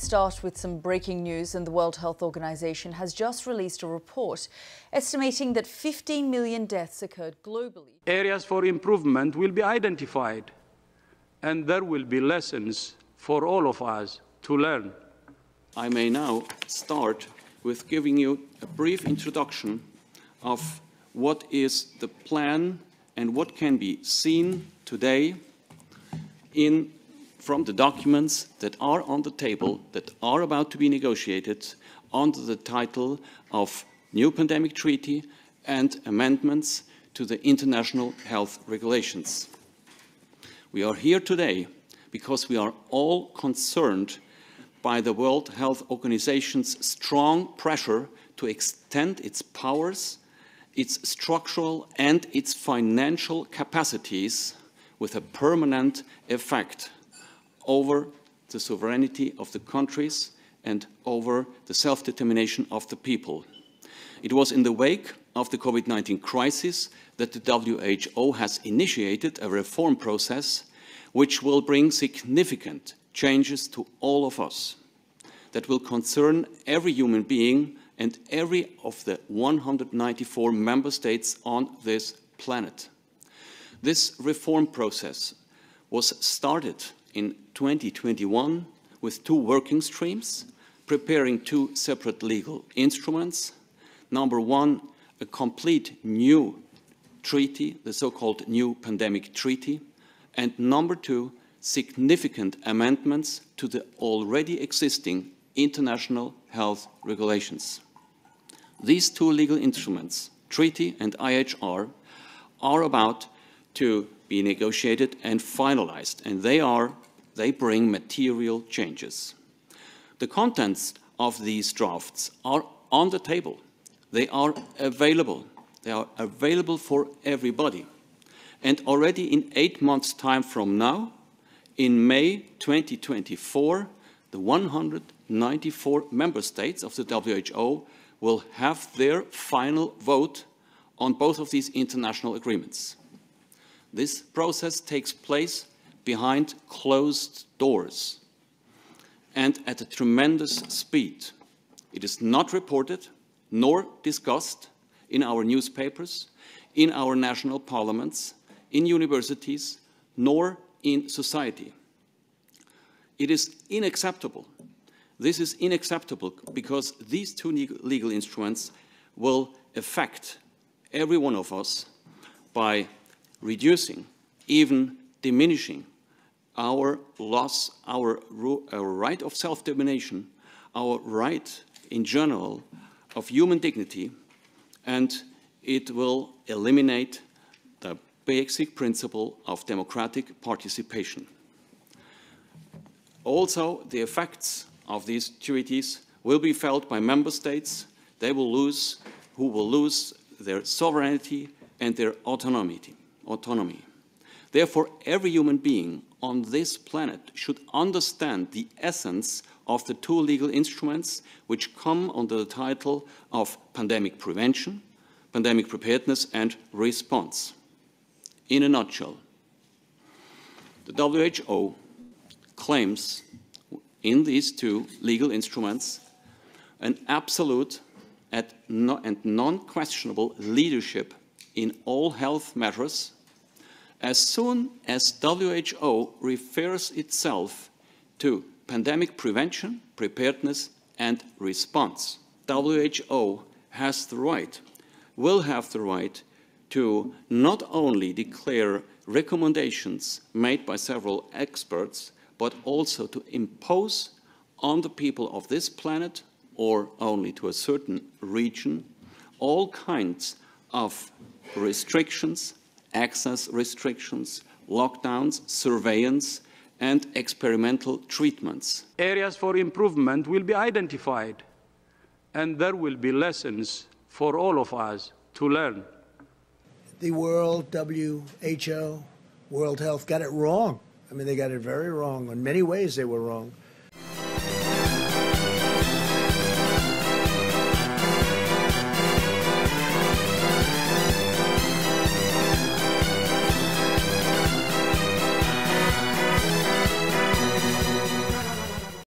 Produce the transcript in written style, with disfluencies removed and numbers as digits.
start with some breaking news, and the World Health Organization has just released a report estimating that 15 million deaths occurred globally. Areas for improvement will be identified, and there will be lessons for all of us to learn. I may now start with giving you a brief introduction of what is the plan and what can be seen today from the documents that are on the table, that are about to be negotiated under the title of New Pandemic Treaty and amendments to the international health regulations. We are here today because we are all concerned by the World Health Organization's strong pressure to extend its powers, its structural and its financial capacities with a permanent effect over the sovereignty of the countries and over the self-determination of the people. It was in the wake of the COVID-19 crisis that the WHO has initiated a reform process which will bring significant changes to all of us, that will concern every human being and every of the 194 member states on this planet. This reform process was started in 2021 with two working streams, preparing two separate legal instruments. Number one, a complete new treaty, the so-called New Pandemic Treaty, and number two, significant amendments to the already existing international health regulations. These two legal instruments, treaty and IHR, are about to be negotiated and finalized, and they bring material changes. The contents of these drafts are on the table. They are available. They are available for everybody. And already in 8 months' time from now, in May 2024, the 194 member states of the WHO will have their final vote on both of these international agreements. This process takes place behind closed doors and at a tremendous speed. It is not reported nor discussed in our newspapers, in our national parliaments, in universities, nor in society. It is unacceptable. This is unacceptable because these two legal instruments will affect every one of us by reducing, even diminishing our loss, our right of self-determination, our right in general of human dignity, and it will eliminate the basic principle of democratic participation. Also, the effects of these treaties will be felt by member states. They will lose, who will lose their sovereignty and their autonomy. Therefore, every human being on this planet should understand the essence of the two legal instruments which come under the title of pandemic prevention, pandemic preparedness and response. In a nutshell, the WHO claims in these two legal instruments an absolute and non-questionable leadership in all health matters as soon as WHO refers itself to pandemic prevention, preparedness and response. WHO has the right, will have the right to not only declare recommendations made by several experts, but also to impose on the people of this planet, or only to a certain region, all kinds of restrictions, access restrictions, lockdowns, surveillance, and experimental treatments. Areas for improvement will be identified, and there will be lessons for all of us to learn. The World WHO, World Health got it wrong. I mean, they got it very wrong. In many ways, they were wrong.